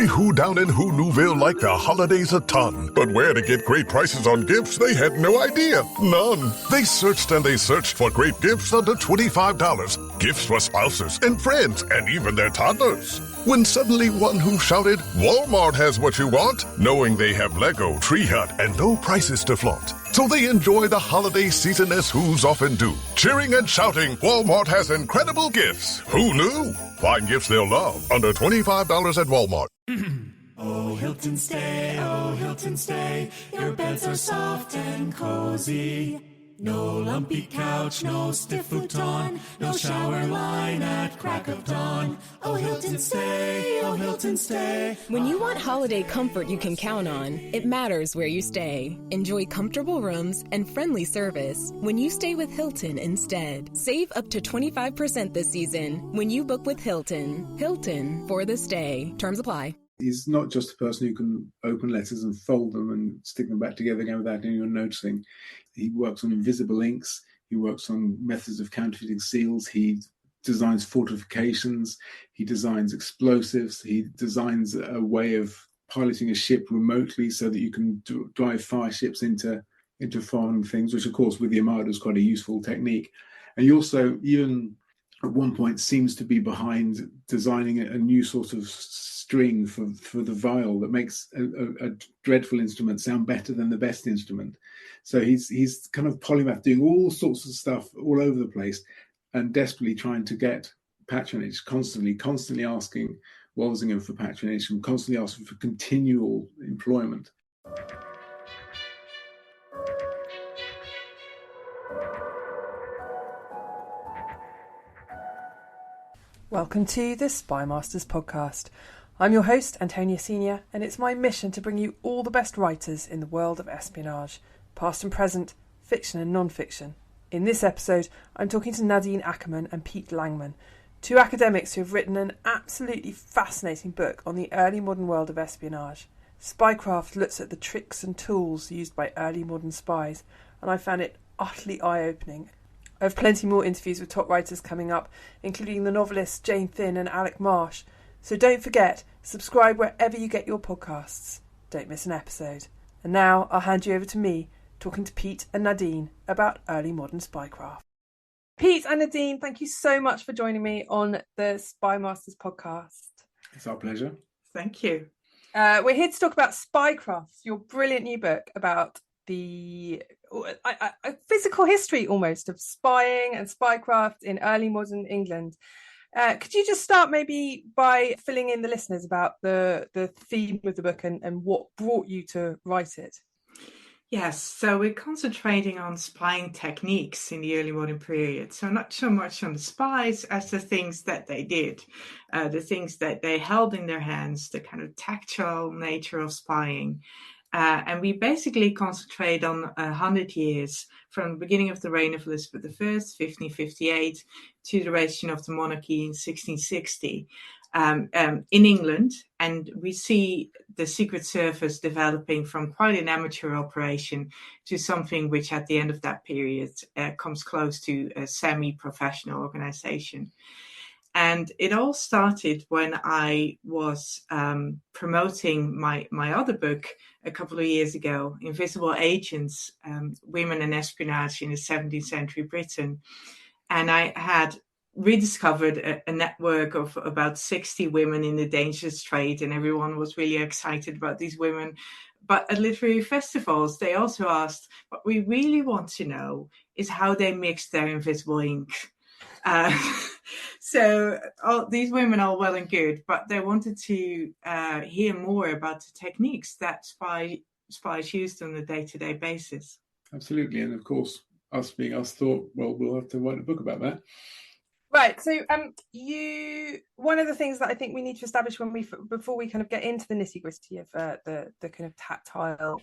Every who down in Who Newville liked the holidays a ton. But where to get great prices on gifts, they had no idea. None. They searched and they searched for great gifts under $25. Gifts for spouses and friends and even their toddlers. When suddenly one who shouted, Walmart has what you want, knowing they have Lego, Tree Hut, and no prices to flaunt. So they enjoy the holiday season as Who's often do. Cheering and shouting, Walmart has incredible gifts. Who knew? Find gifts they'll love under $25 at Walmart. Oh, Hilton stay, your beds are soft and cozy. No lumpy couch, no stiff futon, no shower line at crack of dawn. Oh, Hilton stay. When you want holiday comfort you can count on, it matters where you stay. Enjoy comfortable rooms and friendly service when you stay with Hilton instead. Save up to 25% this season when you book with Hilton. Hilton for the stay. Terms apply. He's not just a person who can open letters and fold them and stick them back together again without anyone noticing. He works on invisible inks. He works on methods of counterfeiting seals. He designs fortifications. He designs explosives. He designs a way of piloting a ship remotely so that you can drive fire ships into foreign things, which, of course, with the Armada is quite a useful technique. And he also, even at one point, seems to be behind designing a new sort of string for the viol that makes a dreadful instrument sound better than the best instrument. So he's kind of polymath, doing all sorts of stuff all over the place and desperately trying to get patronage, constantly asking Walsingham for patronage and constantly asking for continual employment. Welcome to the Spy Masters podcast. I'm your host, Antonia Senior, and it's my mission to bring you all the best writers in the world of espionage, past and present, fiction and non-fiction. In this episode, I'm talking to Nadine Akkerman and Pete Langman, two academics who have written an absolutely fascinating book on the early modern world of espionage. Spycraft looks at the tricks and tools used by early modern spies, and I found it utterly eye-opening. I have plenty more interviews with top writers coming up, including the novelists Jane Finn and Alec Marsh. So don't forget, subscribe wherever you get your podcasts. Don't miss an episode. And now I'll hand you over to me, talking to Pete and Nadine about early modern spycraft. Pete and Nadine, thank you so much for joining me on the Spy Masters podcast. It's our pleasure. Thank you. We're here to talk about Spycraft, your brilliant new book about the a physical history almost of spying and spycraft in early modern England. Could you just start maybe by filling in the listeners about the theme of the book and what brought you to write it? Yes, so we're concentrating on spying techniques in the early modern period. So not so much on the spies as the things that they did, the things that they held in their hands, the kind of tactile nature of spying. And we basically concentrate on 100 years from the beginning of the reign of Elizabeth I, 1558, to the duration of the monarchy in 1660 in England. And we see the Secret Service developing from quite an amateur operation to something which at the end of that period comes close to a semi-professional organization. And it all started when I was promoting my other book a couple of years ago, Invisible Agents, Women and Espionage in the 17th Century Britain. And I had rediscovered a network of about 60 women in the dangerous trade, and everyone was really excited about these women. But at literary festivals, they also asked, what we really want to know is how they mixed their invisible ink. So these women are well and good, but they wanted to hear more about the techniques that spies used on a day-to-day basis. Absolutely. And of course, us being us thought, well, we'll have to write a book about that. Right. So one of the things that I think we need to establish before we kind of get into the nitty-gritty of the kind of tactile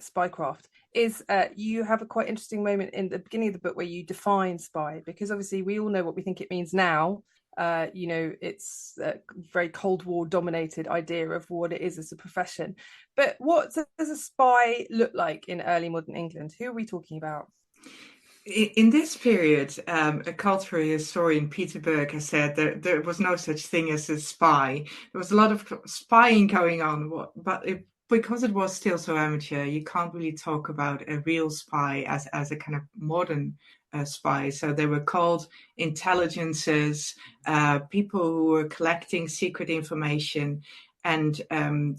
spycraft is you have a quite interesting moment in the beginning of the book where you define spy, because obviously we all know what we think it means now. It's a very Cold War dominated idea of what it is as a profession. But what does a spy look like in early modern England? Who are we talking about? In this period, a cultural historian, Peter Berg, has said that there was no such thing as a spy. There was a lot of spying going on, but because it was still so amateur, you can't really talk about a real spy as a kind of modern spy. So they were called intelligences, people who were collecting secret information, and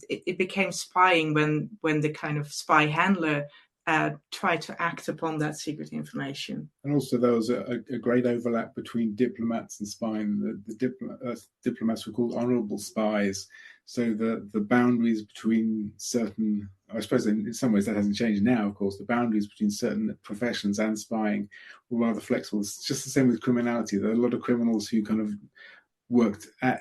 it became spying when the kind of spy handler try to act upon that secret information. And also there was a great overlap between diplomats and spying. Diplomats were called honourable spies. So the boundaries between certain, I suppose in some ways that hasn't changed now, of course, the boundaries between certain professions and spying were rather flexible. It's just the same with criminality. There are a lot of criminals who kind of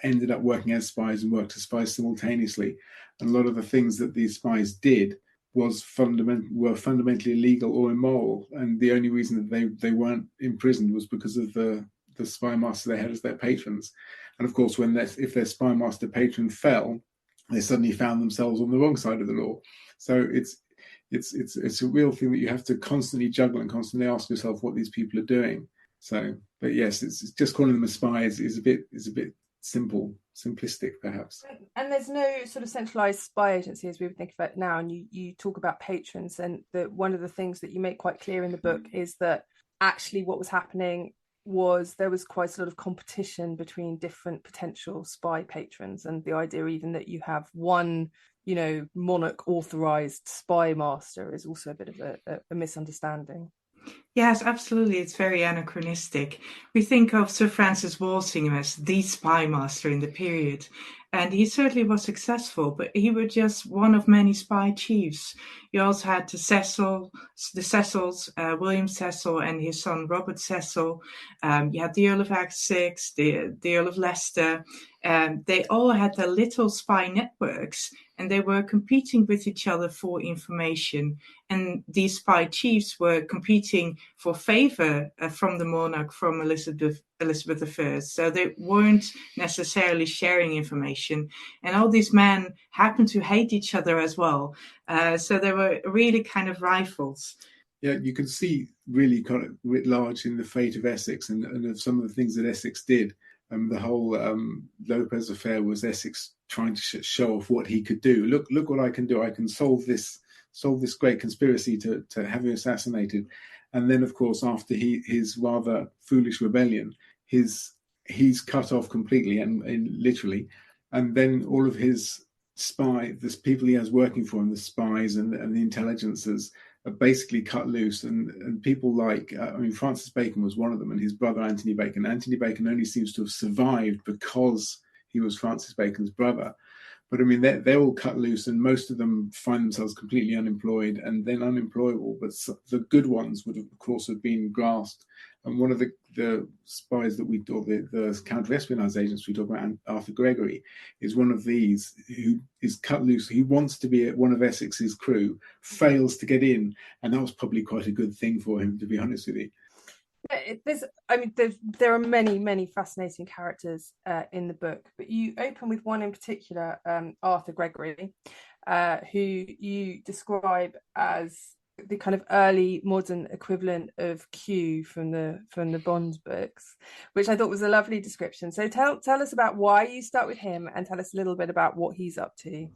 ended up working as spies and worked as spies simultaneously. And a lot of the things that these spies did were fundamentally illegal or immoral, and the only reason that they weren't imprisoned was because of the spy master they had as their patrons. And of course, if their spy master patron fell, they suddenly found themselves on the wrong side of the law. So it's a real thing that you have to constantly juggle and constantly ask yourself what these people are doing. So, but yes, it's just calling them a spy is a bit simplistic, perhaps. And there's no sort of centralized spy agency as we would think about it now. And you talk about patrons, and one of the things that you make quite clear in the book is that actually what was happening was there was quite a lot of competition between different potential spy patrons, and the idea even that you have one, monarch authorized spy master is also a bit of a misunderstanding. Yes, absolutely. It's very anachronistic. We think of Sir Francis Walsingham as the spy master in the period, and he certainly was successful, but he was just one of many spy chiefs. You also had the Cecils, William Cecil and his son Robert Cecil. You had the Earl of Essex, the Earl of Leicester. They all had their little spy networks, and they were competing with each other for information. And these spy chiefs were competing for favor from the monarch, from Elizabeth I. So they weren't necessarily sharing information. And all these men happened to hate each other as well. So they were really kind of rivals. Yeah, you can see really kind of writ large in the fate of Essex and of some of the things that Essex did. The whole Lopez affair was Essex trying to show off what he could do. Look what I can do. I can solve this great conspiracy to have him assassinated. And then, of course, after his rather foolish rebellion, he's cut off completely and literally. And then all of his the people he has working for him, the spies and the intelligences, are basically cut loose. And people like, Francis Bacon was one of them, and his brother Anthony Bacon. Anthony Bacon only seems to have survived because he was Francis Bacon's brother. But they're all cut loose, and most of them find themselves completely unemployed and then unemployable. But the good ones would, of course, have been grasped. And one of the spies that the counter-espionage agents we talk about, Arthur Gregory, is one of these who is cut loose. He wants to be one of Essex's crew, fails to get in, and that was probably quite a good thing for him, to be honest with you. There are many fascinating characters in the book, but you open with one in particular, Arthur Gregory, who you describe as the kind of early modern equivalent of Q from the Bond books, which I thought was a lovely description. So tell us about why you start with him, and tell us a little bit about what he's up to.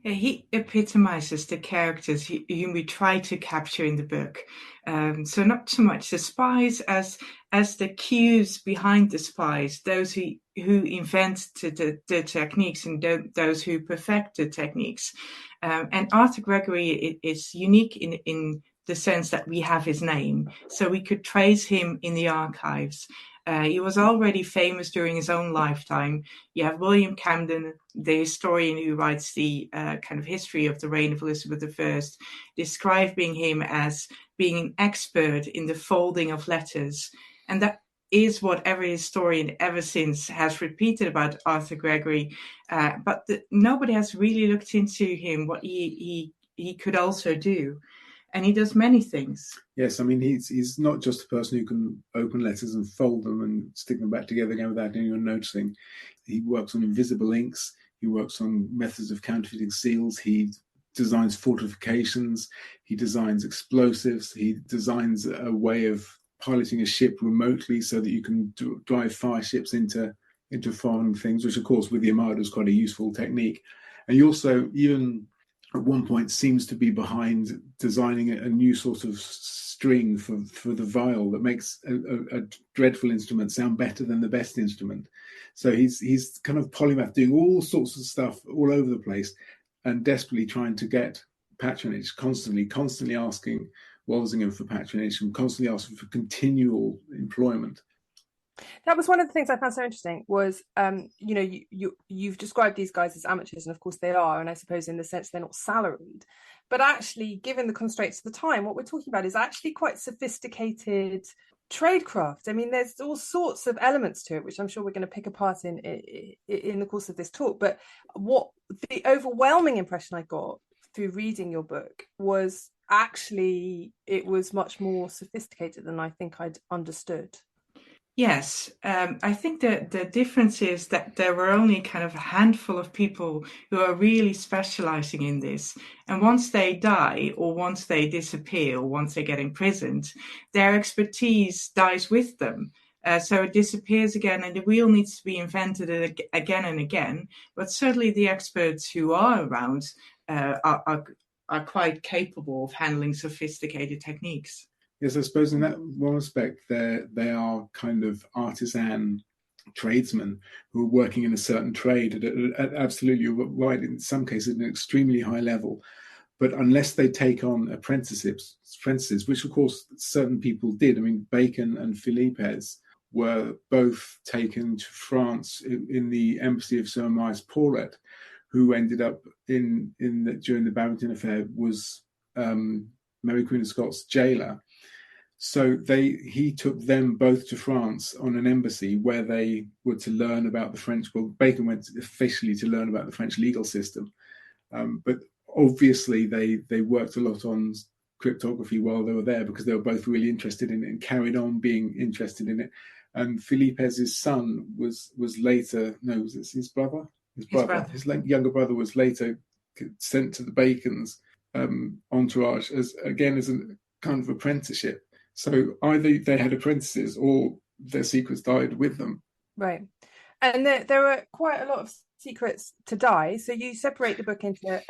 He epitomizes the characters whom we try to capture in the book. So not so much the spies as the cues behind the spies, those who invent the techniques and those who perfect the techniques. And Arthur Gregory is unique in the sense that we have his name, so we could trace him in the archives. He was already famous during his own lifetime. You have William Camden, the historian who writes the kind of history of the reign of Elizabeth I, describing him as being an expert in the folding of letters. And that is what every historian ever since has repeated about Arthur Gregory. But nobody has really looked into him, what he could also do. And he does many things. Yes, he's not just a person who can open letters and fold them and stick them back together again without anyone noticing. He works on invisible inks. He works on methods of counterfeiting seals. He designs fortifications, he designs explosives, he designs a way of piloting a ship remotely so that you can drive fire ships into foreign things, which of course with the Armada is quite a useful technique. And he also, even at one point, seems to be behind designing a new sort of string for the viol that makes a dreadful instrument sound better than the best instrument. So he's kind of polymath, doing all sorts of stuff all over the place and desperately trying to get patronage, constantly asking Walsingham for patronage and constantly asking for continual employment. That was one of the things I found so interesting was, you've described these guys as amateurs, and of course they are, and I suppose in the sense they're not salaried. But actually, given the constraints of the time, what we're talking about is actually quite sophisticated tradecraft. I mean, there's all sorts of elements to it, which I'm sure we're going to pick apart in the course of this talk. But what the overwhelming impression I got through reading your book was actually it was much more sophisticated than I think I'd understood. Yes, I think that the difference is that there were only kind of a handful of people who are really specializing in this. And once they die, or once they disappear, or once they get imprisoned, their expertise dies with them. So it disappears again, and the wheel needs to be invented again and again. But certainly the experts who are around are quite capable of handling sophisticated techniques. Yes, I suppose in that one respect, they are kind of artisan tradesmen who are working in a certain trade at absolutely right, in some cases, at an extremely high level. But unless they take on apprentices, which of course certain people did. I mean, Bacon and Philippes were both taken to France in the embassy of Sir Maurice Paulet, who ended up during the Barrington affair was Mary Queen of Scots' jailer. So he took them both to France on an embassy where they were to learn about the French. Well, Bacon went officially to learn about the French legal system, but obviously they worked a lot on cryptography while they were there because they were both really interested in it and carried on being interested in it. And Philippes' son was later, no, was it his brother? His brother. His younger brother was later sent to the Bacon's entourage as a kind of apprenticeship. So either they had apprentices or their secrets died with them. Right. And there are quite a lot of secrets to die. So you separate the book into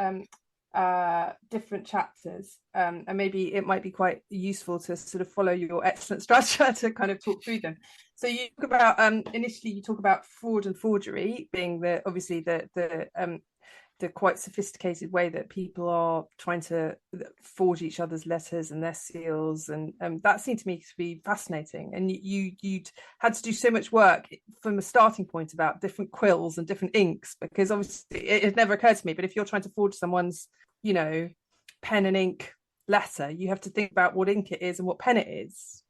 different chapters. And maybe it might be quite useful to sort of follow your excellent structure to kind of talk through them. So you talk about, initially you talk about fraud and forgery being obviously the quite sophisticated way that people are trying to forge each other's letters and their seals, and that seemed to me to be fascinating. And you'd had to do so much work from a starting point about different quills and different inks, because obviously it had never occurred to me, but if you're trying to forge someone's, pen and ink letter, you have to think about what ink it is and what pen it is.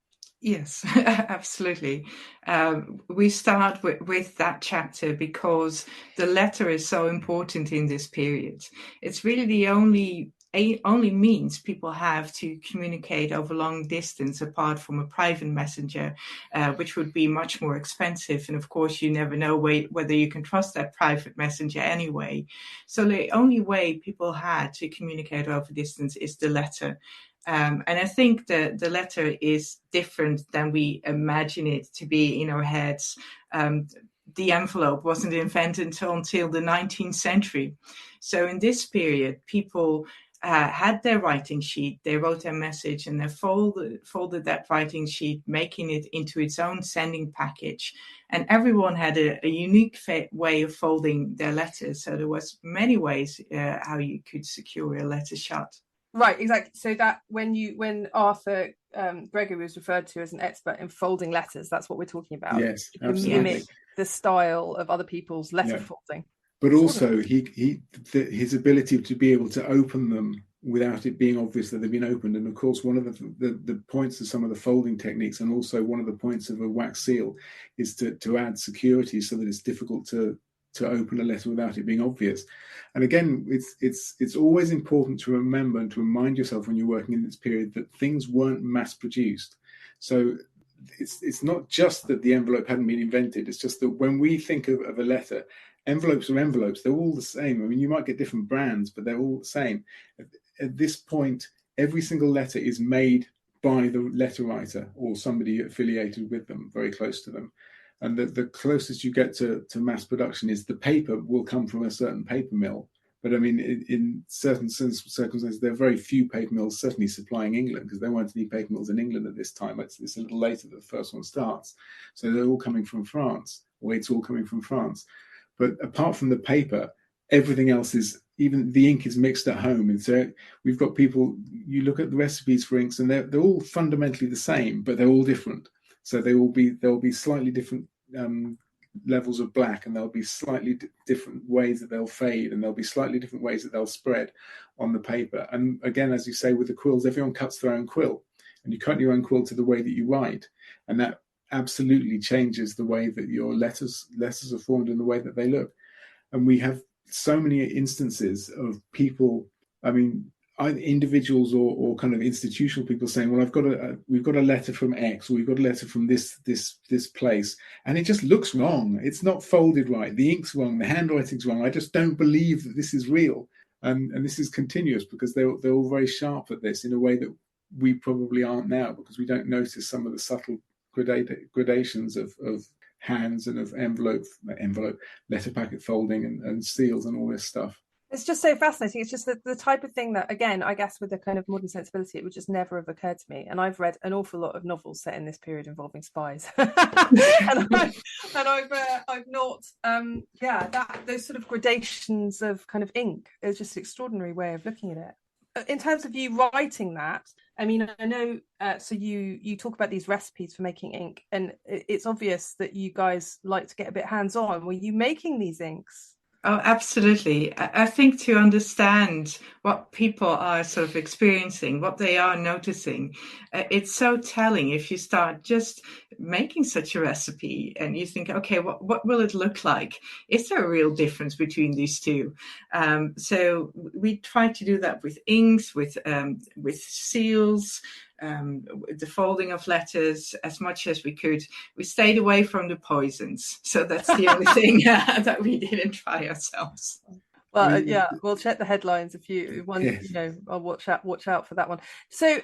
Yes, absolutely. We start with that chapter because the letter is so important in this period. It's really the only means people have to communicate over long distance apart from a private messenger, which would be much more expensive. And of course, you never know whether you can trust that private messenger anyway. So the only way people had to communicate over distance is the letter. And I think the letter is different than we imagine it to be in our heads. The envelope wasn't invented until the 19th century. So in this period, people had their writing sheet, they wrote their message, and they folded that writing sheet, making it into its own sending package. And everyone had a unique way of folding their letters. So there was many ways how you could secure a letter shut. Right, exactly. So that when Arthur Gregory was referred to as an expert in folding letters, that's what we're talking about. Yes, absolutely. Mimic the style of other people's letter folding. But also his ability to be able to open them without it being obvious that they've been opened. And of course, one of the points of some of the folding techniques, and also one of the points of a wax seal, is to add security so that it's difficult to open a letter without it being obvious. And again, it's always important to remember and to remind yourself when you're working in this period that things weren't mass produced. So it's not just that the envelope hadn't been invented, it's just that when we think of a letter, envelopes are envelopes. They're all the same. I mean, you might get different brands, but they're all the same. At this point, every single letter is made by the letter writer or somebody affiliated with them, very close to them. And the closest you get to mass production is the paper will come from a certain paper mill. But I mean, in certain circumstances, there are very few paper mills certainly supplying England, because there weren't any paper mills in England at this time. It's a little later that the first one starts. So they're all coming from France, or it's all coming from France. But apart from the paper, everything else is, even the ink is mixed at home. And so we've got people, you look at the recipes for inks, and they're all fundamentally the same, but they're all different. So there'll be slightly different levels of black, and there'll be slightly different ways that they'll fade, and there'll be slightly different ways that they'll spread on the paper. And again, as you say, with the quills, everyone cuts their own quill, and you cut your own quill to the way that you write, and that absolutely changes the way that your letters are formed and the way that they look. And we have so many instances of people, I mean, individuals or kind of institutional people saying, well, we've got a letter from X, or we've got a letter from this place, and it just looks wrong. It's not folded right. The ink's wrong. The handwriting's wrong. I just don't believe that this is real. And this is continuous, because they're all very sharp at this in a way that we probably aren't now, because we don't notice some of the subtle gradations of hands and of envelope, letter packet folding and seals and all this stuff. It's just so fascinating. It's just the type of thing that, again, I guess with a kind of modern sensibility, it would just never have occurred to me. And I've read an awful lot of novels set in this period involving spies, and I've not, those sort of gradations of kind of ink is just an extraordinary way of looking at it. In terms of you writing that, I mean, I know, so you talk about these recipes for making ink, and it's obvious that you guys like to get a bit hands-on. Were you making these inks? Oh, absolutely. I think to understand what people are sort of experiencing, what they are noticing, it's so telling if you start just making such a recipe and you think, okay, what will it look like? Is there a real difference between these two? So we try to do that with inks, with seals, the folding of letters as much as we could. We stayed away from the poisons, so that's the only thing that we didn't try ourselves. Well, we'll check the headlines if you want. Yes. I'll watch out for that one. So,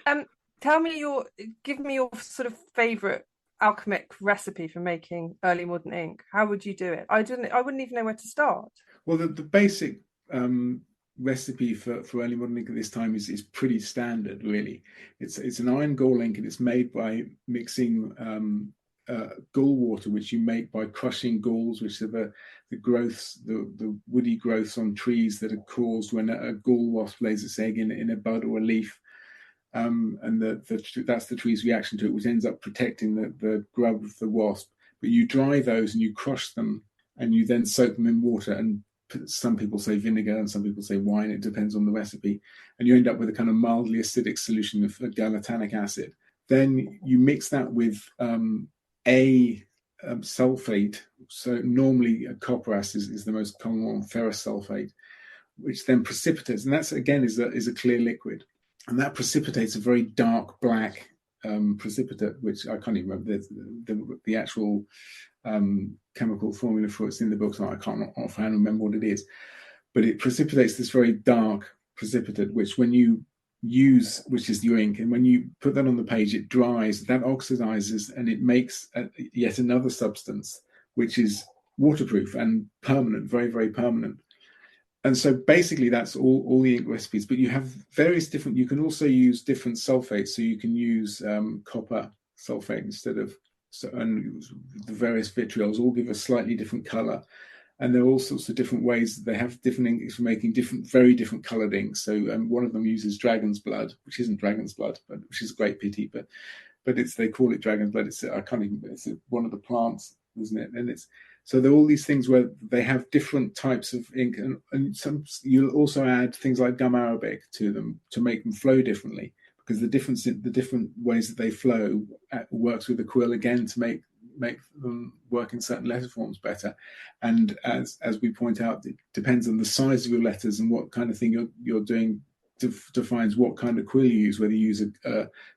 give me your sort of favorite alchemic recipe for making early modern ink. How would you do it? I wouldn't even know where to start. Well, the basic recipe for early modern ink at this time is pretty standard, really. It's an iron gall ink, and it's made by mixing gall water, which you make by crushing galls, which are the growths, the woody growths on trees that are caused when a gall wasp lays its egg in a bud or a leaf. And that's the tree's reaction to it, which ends up protecting the grub of the wasp. But you dry those and you crush them, and you then soak them in water, and some people say vinegar and some people say wine. It depends on the recipe. And you end up with a kind of mildly acidic solution of galactanic acid. Then you mix that with sulfate. So normally copper acid is the most common one, ferrous sulfate, which then precipitates. And that's, again, is a clear liquid. And that precipitates a very dark black precipitate, which I can't even remember the actual chemical formula for. It's in the book, so I can't offhand remember what it is. But it precipitates this very dark precipitate, which when you use, which is your ink, and when you put that on the page, it dries, that oxidizes, and it makes yet another substance, which is waterproof and permanent, very, very permanent. And so basically that's all the ink recipes, but you have various different, you can also use different sulfates. So you can use copper sulfate instead of, and the various vitriols all give a slightly different color. And there are all sorts of different ways. They have different inks for making very different colored inks. So one of them uses dragon's blood, which isn't dragon's blood, but which is a great pity, but they call it dragon's blood. It's one of the plants, isn't it? And so there are all these things where they have different types of ink, and some you'll also add things like gum arabic to them to make them flow differently, because the different ways that they flow works with the quill again to make them work in certain letter forms better. And as we point out, it depends on the size of your letters and what kind of thing you're doing defines what kind of quill you use, whether you use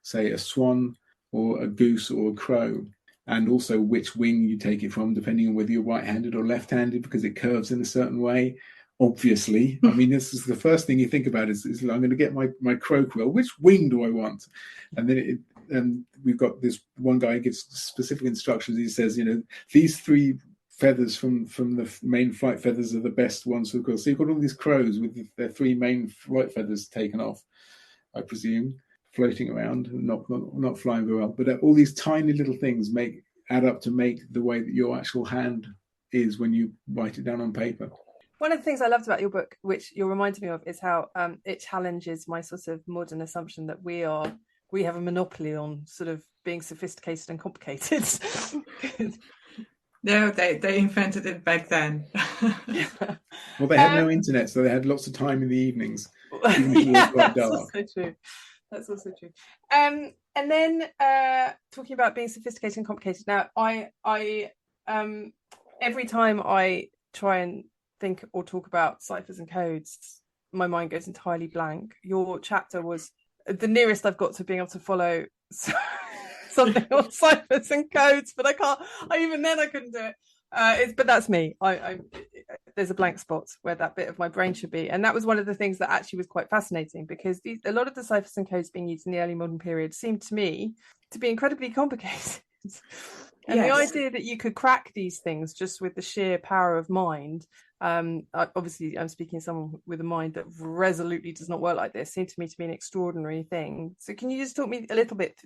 say a swan or a goose or a crow. and also which wing you take it from, depending on whether you're right-handed or left-handed, because it curves in a certain way. Obviously, I mean, this is the first thing you think about is I'm going to get my crow quill. Which wing do I want? And then we've got this one guy who gives specific instructions. He says, these 3 feathers from the main flight feathers are the best ones for the quill. So you've got all these crows with their 3 main flight feathers taken off, I presume, floating around, not flying very well. But all these tiny little things add up to make the way that your actual hand is when you write it down on paper. One of the things I loved about your book, which you're reminding me of, is how it challenges my sort of modern assumption that we have a monopoly on sort of being sophisticated and complicated. No, they invented it back then. Well, they had no internet, so they had lots of time in the evenings, even if it was quite dark. That's also true. And then talking about being sophisticated and complicated. Now, I every time I try and think or talk about ciphers and codes, my mind goes entirely blank. Your chapter was the nearest I've got to being able to follow something on ciphers and codes, but I can't. Even then, I couldn't do it. But that's me. There's a blank spot where that bit of my brain should be, and that was one of the things that actually was quite fascinating, because a lot of the ciphers and codes being used in the early modern period seemed to me to be incredibly complicated. And the idea that you could crack these things just with the sheer power of mind, obviously I'm speaking to someone with a mind that resolutely does not work like this, seemed to me to be an extraordinary thing. So can you just talk me a little bit,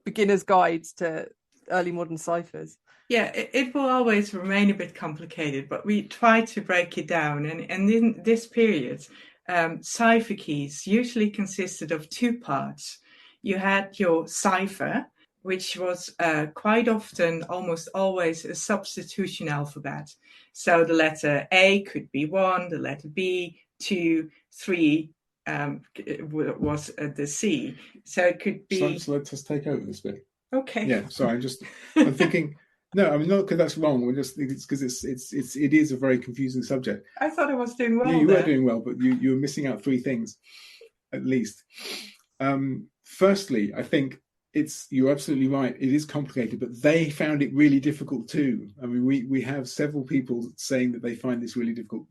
beginner's guides to early modern ciphers? Yeah, it will always remain a bit complicated, but we try to break it down. And in this period, cipher keys usually consisted of 2 parts. You had your cipher, which was quite often, almost always, a substitution alphabet. So the letter A could be 1, the letter B 2, 3 was the C. So it could be. So let's just take over this bit. Okay. Yeah. Sorry, I'm thinking. No, I mean, not because that's wrong. It's because it is a very confusing subject. I thought I was doing well. Yeah, you were doing well, but you were missing out 3 things, at least. Firstly, I think you're absolutely right. It is complicated, but they found it really difficult too. I mean, we have several people saying that they find this really difficult.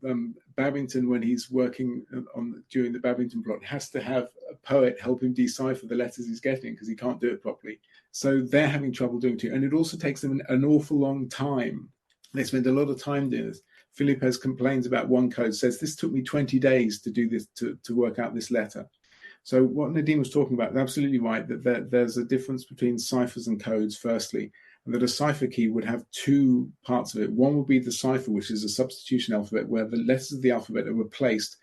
Babington, when he's working during the Babington plot, has to have a poet help him decipher the letters he's getting because he can't do it properly. So they're having trouble doing it too. And it also takes them an awful long time. They spend a lot of time doing this. Philippes complains about one code, says, this took me 20 days to do this, to work out this letter. So what Nadine was talking about is absolutely right, that there's a difference between ciphers and codes, firstly, and that a cipher key would have 2 parts of it. One would be the cipher, which is a substitution alphabet, where the letters of the alphabet are replaced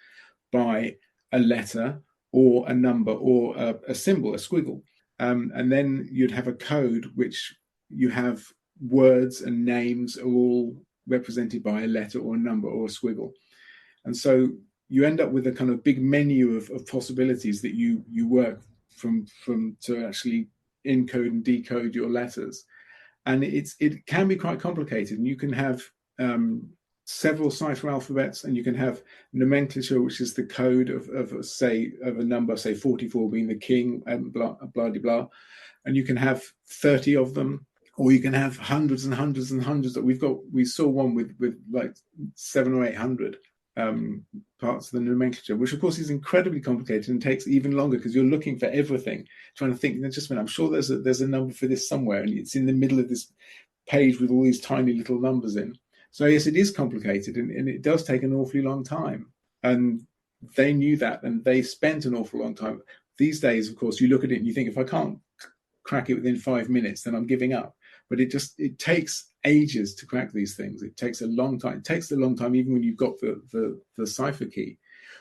by a letter or a number or a symbol, a squiggle. And then you'd have a code, which you have words and names are all represented by a letter or a number or a squiggle. And so you end up with a kind of big menu of possibilities that you work from to actually encode and decode your letters. And it can be quite complicated. And you can have several cipher alphabets, and you can have nomenclature, which is the code of a number, say 44 being the king, and blah, blah, blah, blah. And you can have 30 of them, or you can have hundreds and hundreds and hundreds. We saw one with like 700 or 800 parts of the nomenclature, which of course is incredibly complicated and takes even longer because you're looking for everything, trying to think, just a minute, I'm sure there's a number for this somewhere, and it's in the middle of this page with all these tiny little numbers in. So yes, it is complicated, and it does take an awfully long time. And they knew that, and they spent an awful long time. These days, of course, you look at it and you think, if I can't crack it within 5 minutes, then I'm giving up. But it takes ages to crack these things. It takes a long time. It takes a long time even when you've got the cipher key,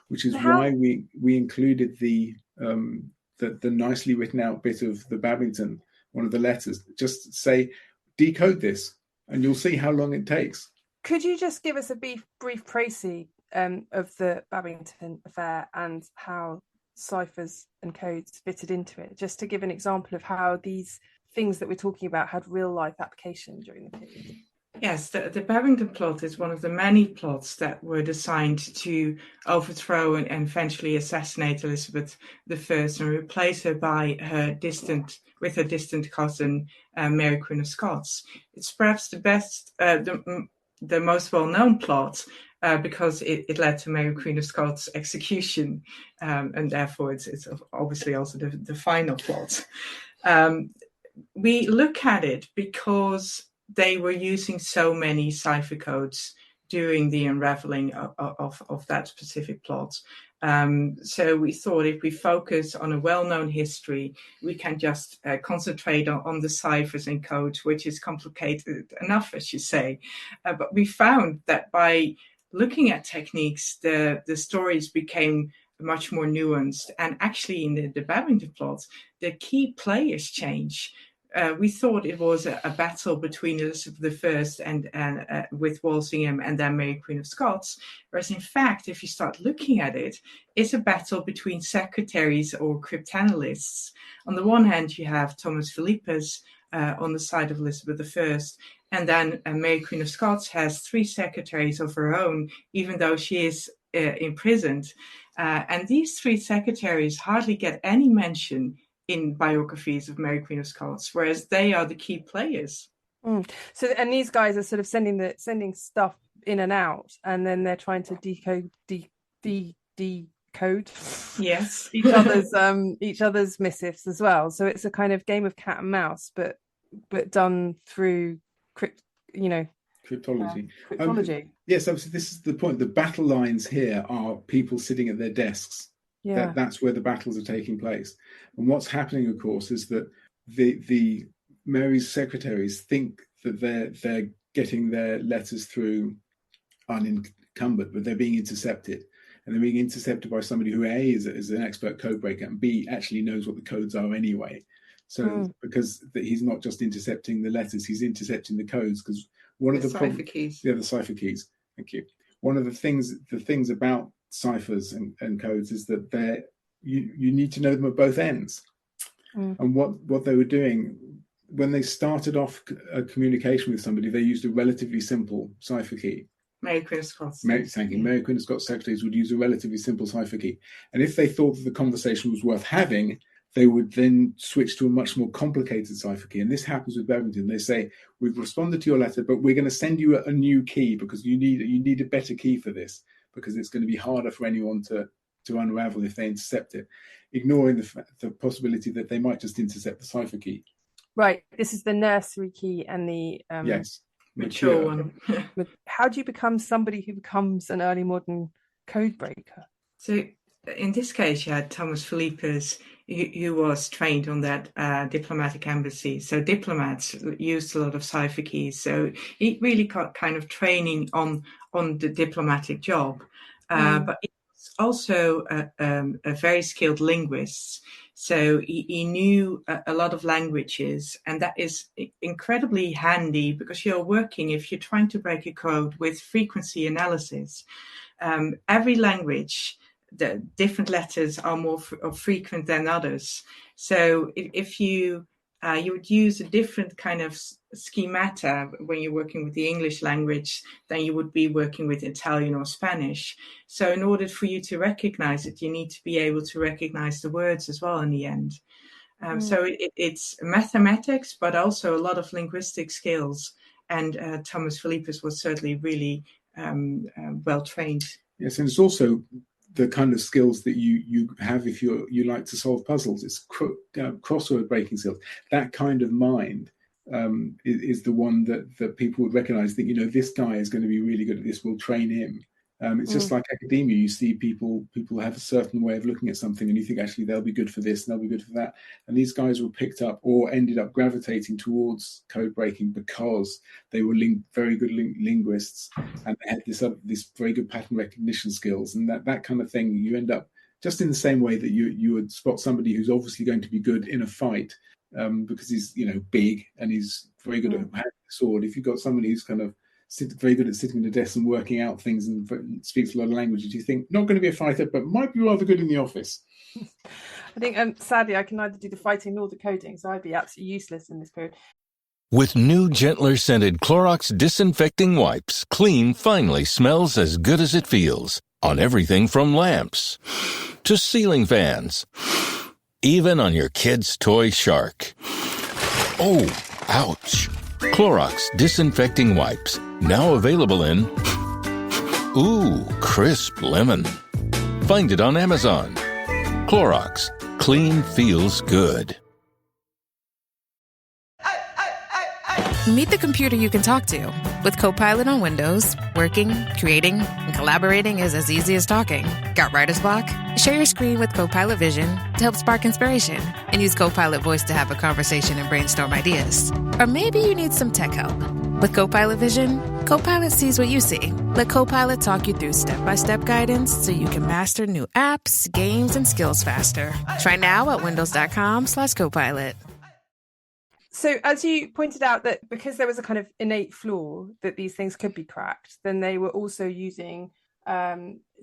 which is why we included the nicely written out bit of the Babington, one of the letters. Just say, decode this, and you'll see how long it takes. Could you just give us a brief précis of the Babington affair and how ciphers and codes fitted into it, just to give an example of how these things that we're talking about had real life application during the period? Yes, the Babington plot is one of the many plots that were designed to overthrow and eventually assassinate Elizabeth I and replace her by her distant cousin, Mary Queen of Scots. It's perhaps the most well-known plot because it led to Mary Queen of Scots' execution, and therefore it's obviously also the final plot. We look at it because they were using so many cipher codes during the unraveling of that specific plot. So we thought if we focus on a well-known history, we can just concentrate on the ciphers and codes, which is complicated enough, as you say. But we found that by looking at techniques, the stories became much more nuanced. And actually in the Babington plot, the key players change. We thought it was a battle between Elizabeth I and with Walsingham and then Mary Queen of Scots, whereas in fact, if you start looking at it, it's a battle between secretaries or cryptanalysts. On the one hand, you have Thomas Philippus on the side of Elizabeth I, and then Mary Queen of Scots has 3 secretaries of her own, even though she is imprisoned. And these 3 secretaries hardly get any mention in biographies of Mary Queen of Scots, whereas they are the key players. So, and these guys are sort of sending stuff in and out, and then they're trying to decode Yes, each other's missives as well. So it's a kind of game of cat and mouse, but done through cryptology. Yes, obviously this is the point. The battle lines here are people sitting at their desks. Yeah. That's where the battles are taking place. And what's happening, of course, is that the Mary's secretaries think that they're getting their letters through unencumbered, but they're being intercepted. And they're being intercepted by somebody who A is an expert code breaker and B actually knows what the codes are anyway. So because he's not just intercepting the letters, he's intercepting the codes. Because one of the cipher keys. Yeah, the cipher keys. Thank you. One of the things about ciphers and codes is that you need to know them at both ends. And what they were doing when they started off a communication with somebody, they used a relatively simple cipher key. Mary Queen of Scots. Mary Queen of Scots secretaries would use a relatively simple cipher key, and if they thought that the conversation was worth having, they would then switch to a much more complicated cipher key. And this happens with Babington. They say, we've responded to your letter, but we're going to send you a new key because you need a better key for this, because it's going to be harder for anyone to unravel if they intercept it, ignoring the possibility that they might just intercept the cipher key. Right. This is the nursery key and the mature one. How do you become somebody who becomes an early modern code breaker? So in this case, you had Thomas Philippus, who was trained on that diplomatic embassy. So diplomats used a lot of cipher keys. So he really got kind of training on the diplomatic job. But he was also a very skilled linguist. So he knew a lot of languages, and that is incredibly handy because if you're trying to break a code with frequency analysis, every language, the different letters are more frequent than others. So if you would use a different kind of schemata when you're working with the English language than you would be working with Italian or Spanish. So in order for you to recognize it, you need to be able to recognize the words as well in the end. So it's mathematics, but also a lot of linguistic skills. And Thomas Philippus was certainly really well trained. Yes, and it's also the kind of skills that you have if you like to solve puzzles. It's crossword breaking skills. That kind of mind is the one that people would recognize, that, this guy is going to be really good at this, we'll train him. It's just like academia. You see people have a certain way of looking at something and you think, actually, they'll be good for this and they'll be good for that. And these guys were picked up or ended up gravitating towards code breaking because they were very good linguists and they had this very good pattern recognition skills. And that kind of thing, you end up just in the same way that you would spot somebody who's obviously going to be good in a fight because he's, big and he's very good at having a sword. If you've got somebody who's kind of very good at sitting at a desk and working out things and speaks a lot of languages, you think not going to be a fighter, but might be rather good in the office. I think, sadly, I can neither do the fighting nor the coding, so I'd be absolutely useless in this period. With new, gentler scented Clorox disinfecting wipes, clean finally smells as good as it feels. On everything from lamps to ceiling fans. Even on your kid's toy shark. Oh, ouch. Clorox disinfecting wipes. Now available in... Ooh, crisp lemon. Find it on Amazon. Clorox. Clean feels good. Meet the computer you can talk to. With Copilot on Windows, working, creating, and collaborating is as easy as talking. Got writer's block? Share your screen with Copilot Vision to help spark inspiration. And use Copilot Voice to have a conversation and brainstorm ideas. Or maybe you need some tech help. With Copilot Vision, Copilot sees what you see. Let Copilot talk you through step-by-step guidance so you can master new apps, games, and skills faster. Try now at windows.com/Copilot. So as you pointed out that because there was a kind of innate flaw that these things could be cracked, then they were also using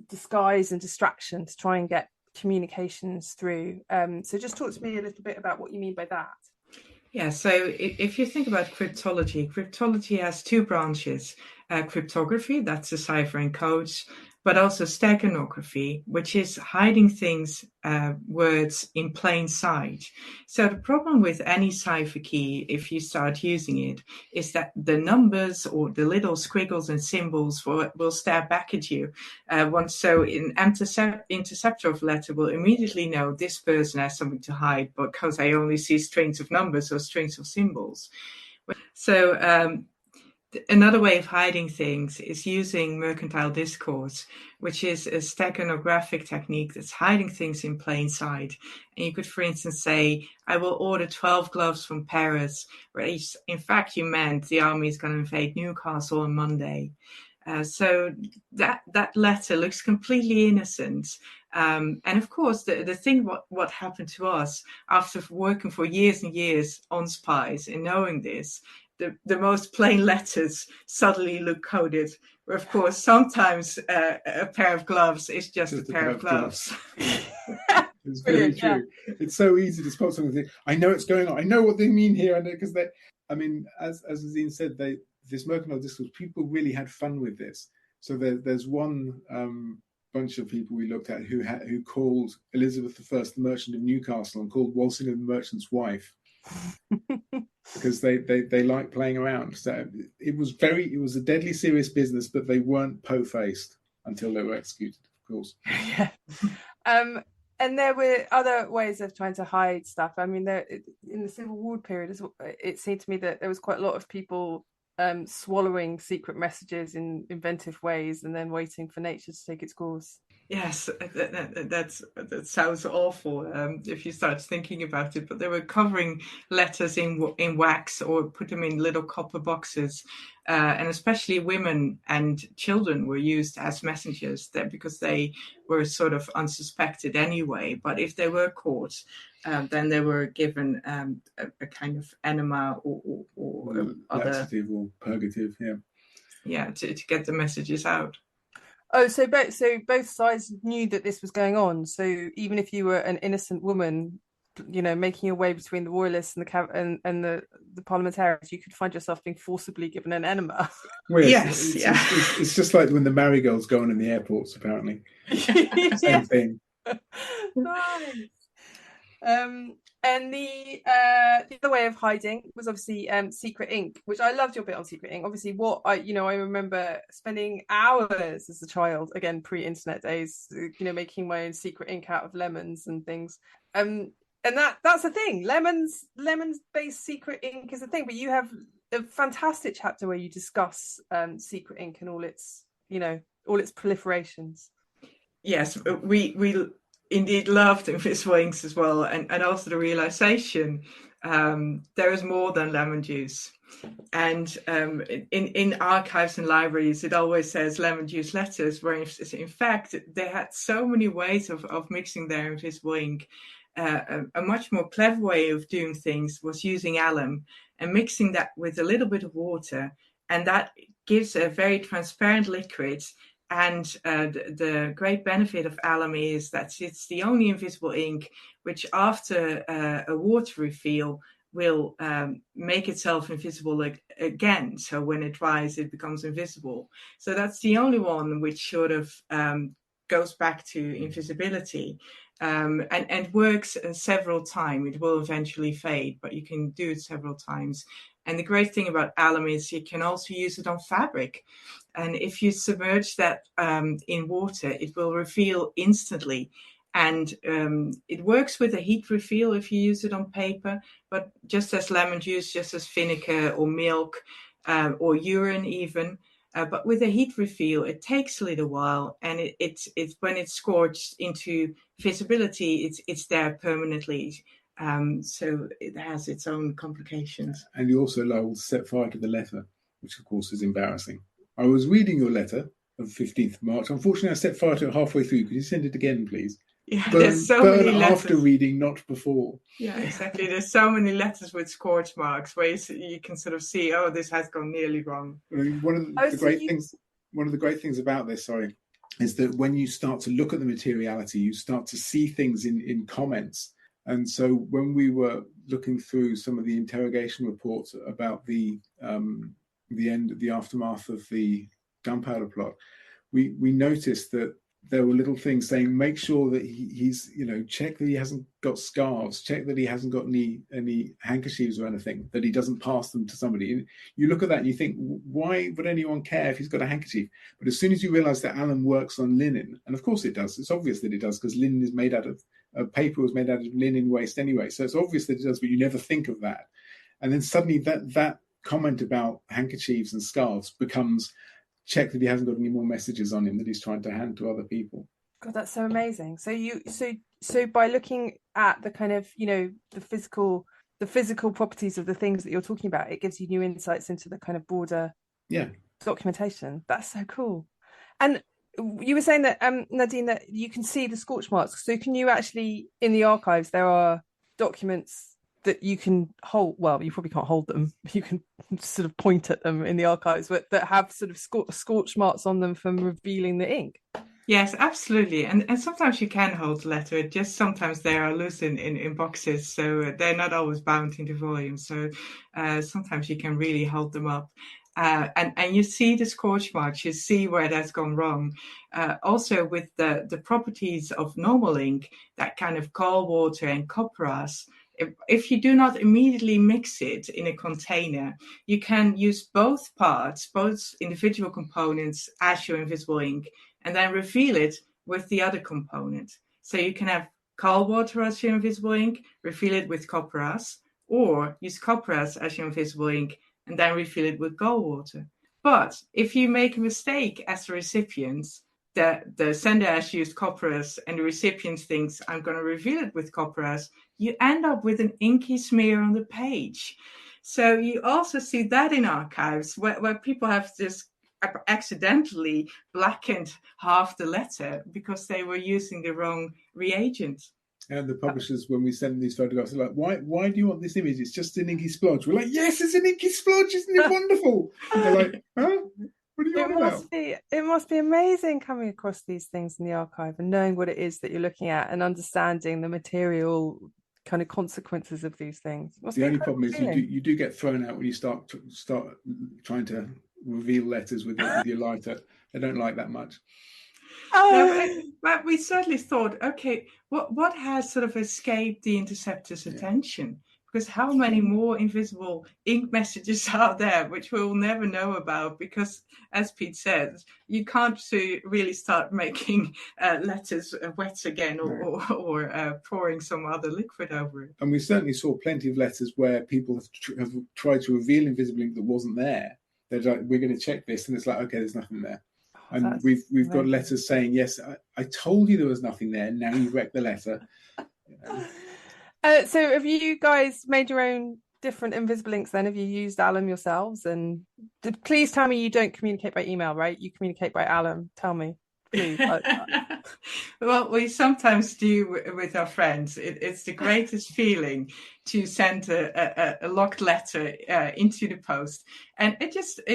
disguise and distraction to try and get communications through. So just talk to me a little bit about what you mean by that. Yeah, so if you think about cryptology has two branches. Cryptography, that's deciphering codes, but also steganography, which is hiding things, words in plain sight. So the problem with any cipher key, if you start using it, is that the numbers or the little squiggles and symbols will stare back at you. So an interceptor of letter will immediately know this person has something to hide because they only see strings of numbers or strings of symbols. So another way of hiding things is using mercantile discourse, which is a steganographic technique that's hiding things in plain sight. And you could, for instance, say, I will order 12 gloves from Paris, where in fact you meant the army is going to invade Newcastle on Monday. So that letter looks completely innocent. And of course, the thing what happened to us after working for years and years on spies and knowing this, the most plain letters suddenly look coded. Where of course, sometimes a pair of gloves is just a pair of gloves. It's very true. Yeah. It's so easy to spot something. I know it's going on. I know what they mean here. I know because as Nadine said, this mercantile discourse, people really had fun with this. So there's one bunch of people we looked at who called Elizabeth I the Merchant of Newcastle and called Walsingham the Merchant's wife. Because they like playing around. So it was a deadly serious business, but they weren't po-faced until they were executed, of course. Yeah. And there were other ways of trying to hide stuff. I mean, in the Civil War period, it seemed to me that there was quite a lot of people swallowing secret messages in inventive ways and then waiting for nature to take its course. Yes, that sounds awful if you start thinking about it. But they were covering letters in wax or put them in little copper boxes, and especially women and children were used as messengers there because they were sort of unsuspected anyway. But if they were caught, then they were given a kind of enema or other laxative or purgative, to get the messages out. Oh, so both sides knew that this was going on. So even if you were an innocent woman, making your way between the royalists and the parliamentarians, you could find yourself being forcibly given an enema. Well, it's just like when the marigolds go on in the airports, apparently. Same thing. Nice. And the other way of hiding was obviously secret ink, which I loved your bit on secret ink. Obviously, I remember spending hours as a child, again pre-internet days, making my own secret ink out of lemons and things. And that's the thing. Lemons-based secret ink is a thing. But you have a fantastic chapter where you discuss secret ink and all its proliferations. Yes, we indeed loved invisible inks as well, and also the realization there is more than lemon juice. And in archives and libraries, it always says lemon juice letters, where in fact they had so many ways of mixing their invisible ink. A much more clever way of doing things was using alum and mixing that with a little bit of water, and that gives a very transparent liquid. And the great benefit of alum is that it's the only invisible ink which, after a water refill, will make itself invisible again. So when it dries, it becomes invisible. So that's the only one which sort of goes back to invisibility. And works several times. It will eventually fade, but you can do it several times. And the great thing about alum is you can also use it on fabric. And if you submerge that in water, it will reveal instantly. And it works with a heat reveal if you use it on paper, but just as lemon juice, just as vinegar or milk or urine even. But with a heat reveal, it takes a little while, and it's when it's scorched into visibility, it's there permanently. So it has its own complications. And you also liable to set fire to the letter, which of course is embarrassing. I was reading your letter of the 15th of March. Unfortunately, I set fire to it halfway through. Could you send it again, please? Yeah, there's so many letters. After reading, not before. Yeah, exactly. There's so many letters with scorch marks where you can sort of see, oh, this has gone nearly wrong. I mean, one of the great things about this, is that when you start to look at the materiality, you start to see things in comments. And so when we were looking through some of the interrogation reports about the aftermath of the gunpowder plot, we noticed that there were little things saying, make sure that he's, check that he hasn't got scarves, check that he hasn't got any handkerchiefs or anything, that he doesn't pass them to somebody. And you look at that and you think, why would anyone care if he's got a handkerchief? But as soon as you realize that alum works on linen, and of course it does, it's obvious that it does, because linen is made out of, paper was made out of linen waste anyway. So it's obvious that it does, but you never think of that. And then suddenly that comment about handkerchiefs and scarves becomes, check that he hasn't got any more messages on him that he's trying to hand to other people. God, that's so amazing. So by looking at the kind of, the physical properties of the things that you're talking about, it gives you new insights into the kind of broader documentation. That's so cool. And you were saying that, Nadine, that you can see the scorch marks. So can you actually, in the archives, there are documents that you can hold? Well, you probably can't hold them. You can sort of point at them in the archives, but that have sort of scorch marks on them from revealing the ink. Yes, absolutely. And sometimes you can hold the letter. Just sometimes they are loose in boxes, so they're not always bound into volumes. So sometimes you can really hold them up. And you see the scorch marks, you see where that's gone wrong. Also with the properties of normal ink, that kind of coal water and copperas, if you do not immediately mix it in a container, you can use both parts, both individual components as your invisible ink, and then reveal it with the other component. So you can have coal water as your invisible ink, refill it with copperas, or use copperas as your invisible ink, and then refill it with gold water. But if you make a mistake as the recipient, the sender has used copperas and the recipient thinks, I'm going to reveal it with copperas, you end up with an inky smear on the page. So you also see that in archives where people have just accidentally blackened half the letter because they were using the wrong reagent. And the publishers, when we send them these photographs, are like, why do you want this image? It's just an inky splodge. We're like, yes, it's an inky splodge. Isn't it wonderful? And they're like, huh? What are you on about? It must be amazing coming across these things in the archive and knowing what it is that you're looking at and understanding the material kind of consequences of these things. The only problem is you do get thrown out when you start trying to reveal letters with your lighter. They don't like that much. But we certainly thought, okay, what has sort of escaped the interceptor's attention? Because how many more invisible ink messages are there, which we'll never know about? Because, as Pete said, you can't really start making letters wet again or pouring some other liquid over it. And we certainly saw plenty of letters where people have tried to reveal invisible ink that wasn't there. They're like, we're going to check this, and it's like, okay, there's nothing there. And we've got letters saying, yes, I told you there was nothing there. Now you've wrecked the letter. So have you guys made your own different invisible inks then? Have you used alum yourselves? And please tell me you don't communicate by email, right? You communicate by alum. Tell me, please. Well, we sometimes do with our friends. It's the greatest feeling to send a locked letter into the post, and it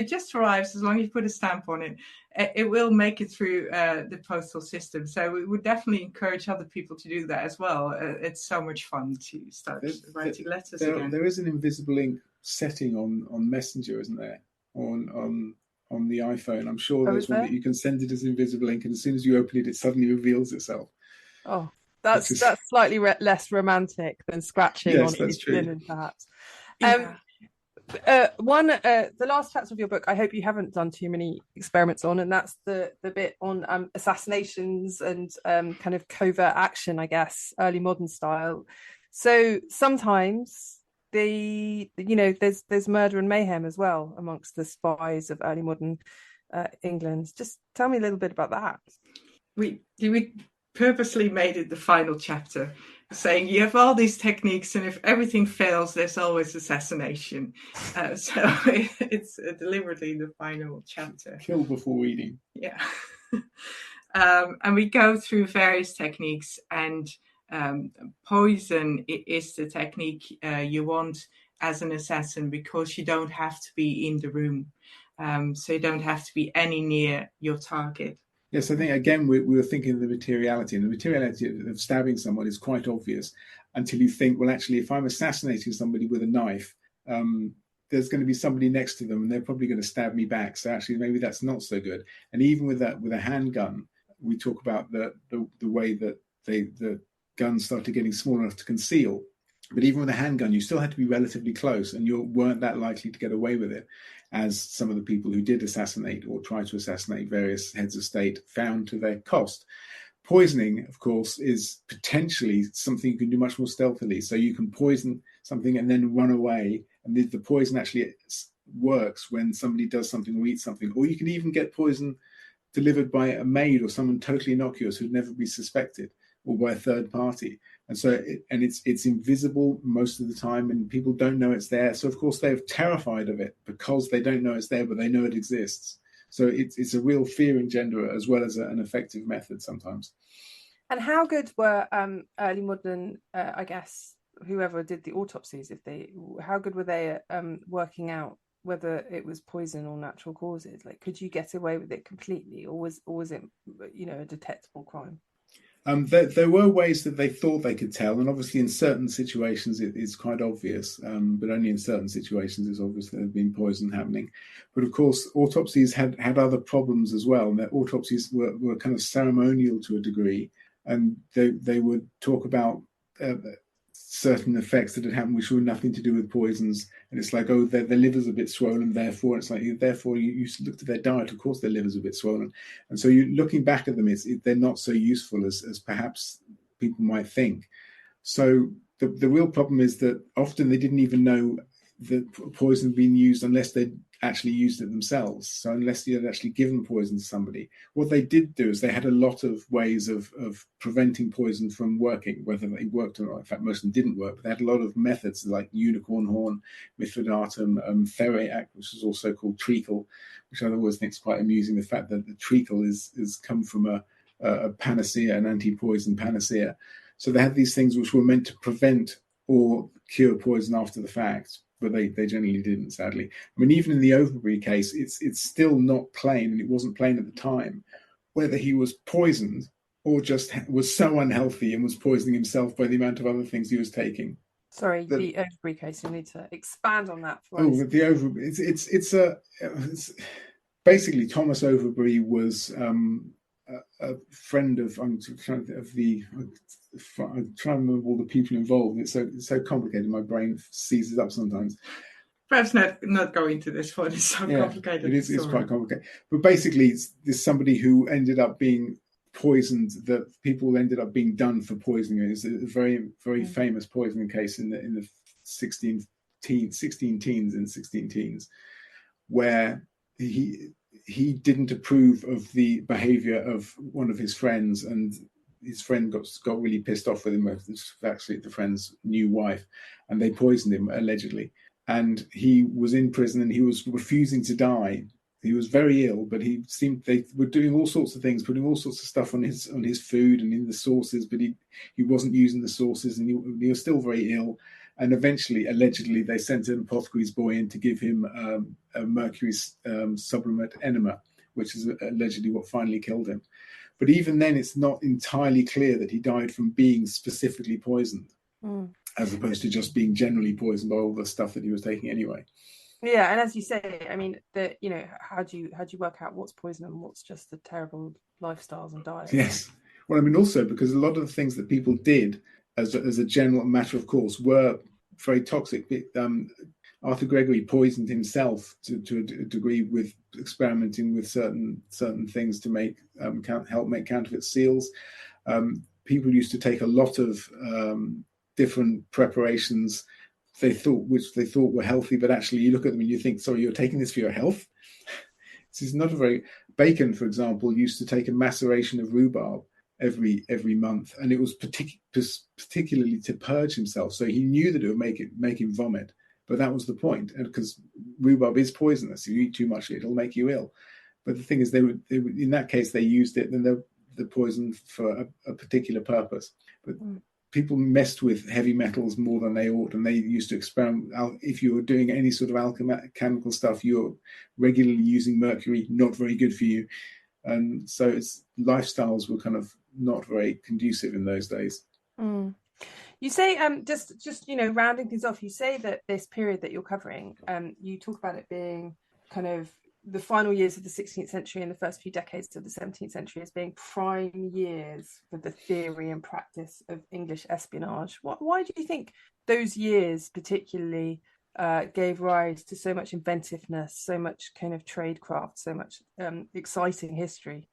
just arrives as long as you put a stamp on it. it will make it through the postal system. So we would definitely encourage other people to do that as well. It's so much fun to start writing letters again. There is an invisible ink setting on Messenger, isn't there? On the iPhone. I'm sure there's one that you can send it as invisible ink, and as soon as you open it, it suddenly reveals itself. Oh, that's slightly less romantic than scratching on linen, perhaps. The last chapter of your book, I hope you haven't done too many experiments on, and that's the bit on assassinations and kind of covert action, I guess, early modern style. So sometimes there's murder and mayhem as well amongst the spies of early modern England. Just tell me a little bit about that. We purposely made it the final chapter, saying you have all these techniques, and if everything fails, there's always assassination. So it's deliberately the final chapter. Kill before reading. Yeah. And we go through various techniques, and poison is the technique you want as an assassin, because you don't have to be in the room. So you don't have to be any near your target. Yes, I think, again, we were thinking of the materiality, and the materiality of stabbing someone is quite obvious until you think, well, actually, if I'm assassinating somebody with a knife, there's going to be somebody next to them, and they're probably going to stab me back. So actually, maybe that's not so good. And even with a handgun, we talk about the way that the guns started getting small enough to conceal. But even with a handgun, you still had to be relatively close, and you weren't that likely to get away with it, as some of the people who did assassinate or try to assassinate various heads of state found to their cost. Poisoning, of course, is potentially something you can do much more stealthily. So you can poison something and then run away, and the poison actually works when somebody does something or eats something. Or you can even get poison delivered by a maid or someone totally innocuous who'd never be suspected, or by a third party. And so it's invisible most of the time, and people don't know it's there. So of course they're terrified of it because they don't know it's there, but they know it exists. So it's a real fear engenderer as well as an effective method sometimes. And how good were early modern, I guess, whoever did the autopsies, how good were they at working out whether it was poison or natural causes? Like, could you get away with it completely, or was it, a detectable crime? There were ways that they thought they could tell, and obviously in certain situations it's quite obvious, but only in certain situations it's obvious that there's been poison happening. But of course, autopsies had other problems as well, and their autopsies were kind of ceremonial to a degree, and they would talk about certain effects that had happened which were nothing to do with poisons, and it's like, oh, their liver's a bit swollen, therefore it's like, therefore you looked at their diet, of course their liver's a bit swollen. And so you looking back at them, they're not so useful as perhaps people might think. So the real problem is that often they didn't even know that poison had been used unless they'd actually used it themselves. So unless you had actually given poison to somebody. What they did do is they had a lot of ways of preventing poison from working, whether they worked or not. In fact, most of them didn't work, but they had a lot of methods like unicorn horn, mithridatum, ferret, which is also called treacle, which I always think is quite amusing, the fact that the treacle is come from a panacea, an anti-poison panacea. So they had these things which were meant to prevent or cure poison after the fact, but they generally didn't, sadly. I mean, even in the Overbury case, it's still not plain, and it wasn't plain at the time, whether he was poisoned or just was so unhealthy and was poisoning himself by the amount of other things he was taking. Sorry, the Overbury case, you need to expand on that for us. Oh, the Overbury, it's basically Thomas Overbury was a friend of, I'm trying to remember all the people involved. It's so complicated. My brain seizes up sometimes. Perhaps not go into this one. It's so complicated. It's quite complicated. But basically, there's somebody who ended up being poisoned. That people ended up being done for poisoning. It's a very, very famous poisoning case in the 16 teens, where he didn't approve of the behavior of one of his friends, and his friend got really pissed off with him. It was actually the friend's new wife, and they poisoned him allegedly. And he was in prison, and he was refusing to die. He was very ill, but they were doing all sorts of things, putting all sorts of stuff on his food and in the sauces, but he wasn't using the sauces, and he was still very ill. And eventually, allegedly, they sent an apothecary's boy in to give him a mercury sublimate enema, which is allegedly what finally killed him. But even then, it's not entirely clear that he died from being specifically poisoned, as opposed to just being generally poisoned by all the stuff that he was taking anyway. Yeah, and as you say, I mean, how do you work out what's poison and what's just the terrible lifestyles and diets? Yes. Well, I mean, also because a lot of the things that people did as a general matter of course were very toxic. Arthur Gregory poisoned himself to a degree with experimenting with certain things to make help make counterfeit seals. People used to take a lot of different preparations which they thought were healthy, but actually you look at them and you think, sorry, you're taking this for your health? This is not a very... Bacon, for example, used to take a maceration of rhubarb every month, and it was particularly to purge himself. So he knew that it would make him vomit, but that was the point, and because rhubarb is poisonous. If you eat too much, it'll make you ill. But the thing is, they would in that case they used it, and the poison for a particular purpose. But people messed with heavy metals more than they ought, and they used to experiment. If you were doing any sort of alchemical stuff, you're regularly using mercury, not very good for you. And so lifestyles were kind of not very conducive in those days. You say, just rounding things off, you say that this period that you're covering, you talk about it being kind of the final years of the 16th century and the first few decades of the 17th century as being prime years for the theory and practice of English espionage. Why do you think those years particularly gave rise to so much inventiveness, so much kind of tradecraft, so much exciting history?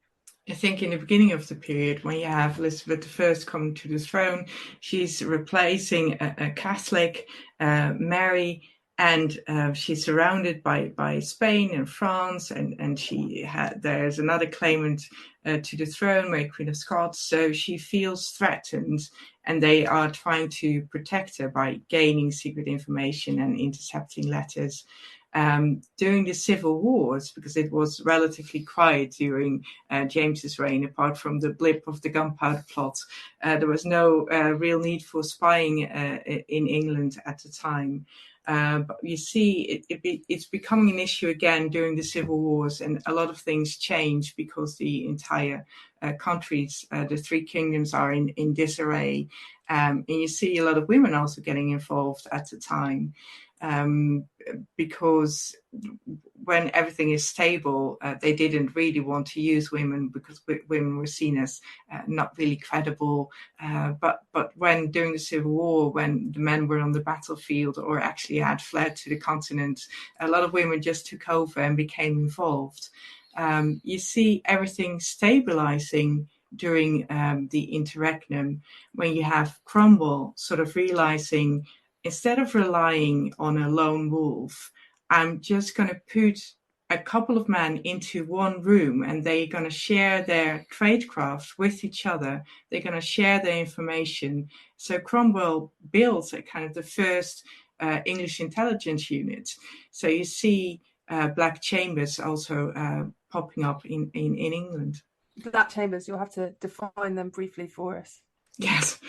I think in the beginning of the period, when you have Elizabeth I coming to the throne, she's replacing a Catholic, Mary, and she's surrounded by Spain and France, and there's another claimant to the throne, Mary Queen of Scots. So she feels threatened, and they are trying to protect her by gaining secret information and intercepting letters. During the civil wars, because it was relatively quiet during James's reign, apart from the blip of the gunpowder plot, there was no real need for spying in England at the time. But you see, it's becoming an issue again during the civil wars, and a lot of things change because the entire countries, the three kingdoms, are in disarray. And you see a lot of women also getting involved at the time. Because when everything is stable, they didn't really want to use women because women were seen as not really credible. But when during the Civil War, when the men were on the battlefield or actually had fled to the continent, a lot of women just took over and became involved. You see everything stabilizing during the interregnum, when you have Cromwell sort of realizing, instead of relying on a lone wolf, I'm just going to put a couple of men into one room and they're going to share their tradecraft with each other. They're going to share their information. So Cromwell built a kind of the first English intelligence unit. So you see black chambers also popping up in England. Black chambers, you'll have to define them briefly for us. Yes.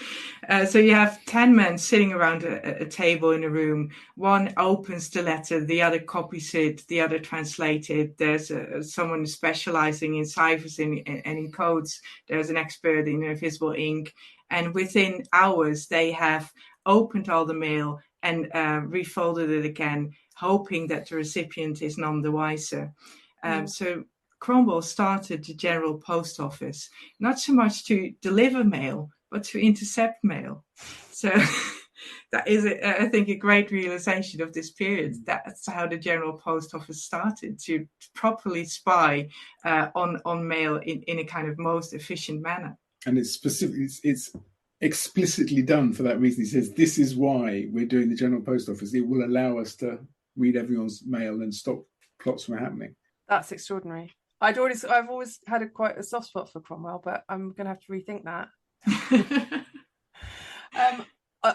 So you have 10 men sitting around a table in a room. One opens the letter, the other copies it, the other translates it. There's someone specializing in ciphers and in codes. There's an expert in invisible ink. And within hours, they have opened all the mail and refolded it again, hoping that the recipient is none the wiser. So Cromwell started the General Post Office, not so much to deliver mail, but to intercept mail. So that is, I think, a great realization of this period. That's how the General Post Office started, to properly spy on mail in a kind of most efficient manner. And it's specific. It's explicitly done for that reason. He says, this is why we're doing the General Post Office. It will allow us to read everyone's mail and stop plots from happening. That's extraordinary. I've always had quite a soft spot for Cromwell, but I'm going to have to rethink that.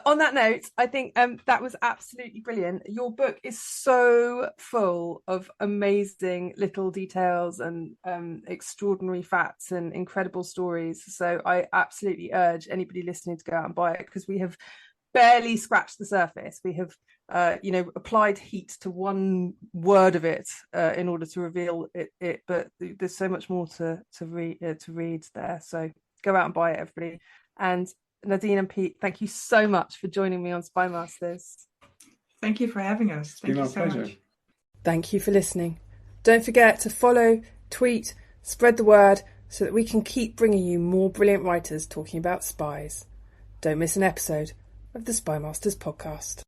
On that note, I think that was absolutely brilliant. Your book is so full of amazing little details and extraordinary facts and incredible stories. So I absolutely urge anybody listening to go out and buy it, because we have barely scratched the surface. We have applied heat to one word of it in order to reveal it. But there's so much more to read there. So go out and buy it, everybody. And Nadine and Pete, thank you so much for joining me on Spy Masters. Thank you for having us. Thank you so much. Thank you for listening. Don't forget to follow, tweet, spread the word so that we can keep bringing you more brilliant writers talking about spies. Don't miss an episode of the Spy Masters podcast.